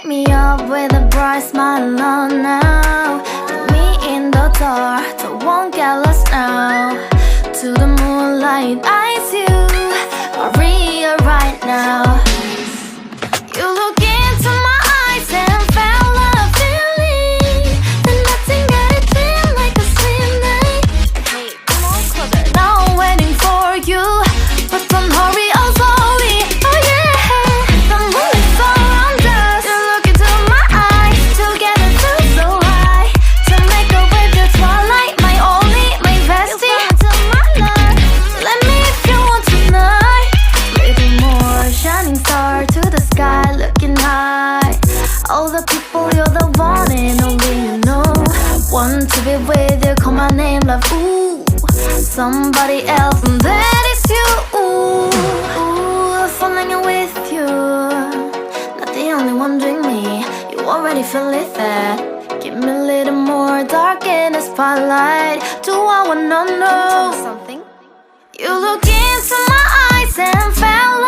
Wake me up with a bright smile on now. Put me in the dark, so won't get lost now. To the moonlight, eyes you, Maria right now. You look into my eyes and felt a feeling that nothing got it feel like a slim night. Hey, come on closer. Now I'm waiting for you, but don't hurry, oh slowly. Oh yeah, the moonlight surrounds us. You look into my eyes, together feels so right. To make up with the twilight, my only, my bestie. You come into my life, let me if you want tonight. Little more shining star to the sky, looking high. All the people, you're the one and only you know. Want to be with you, call my name, love, ooh. Somebody else, and that is you, ooh. Falling in with you, not the only one doing me. You already feel it there. Give me a little more dark in the spotlight. Do I wanna know something? You look into my eyes and fell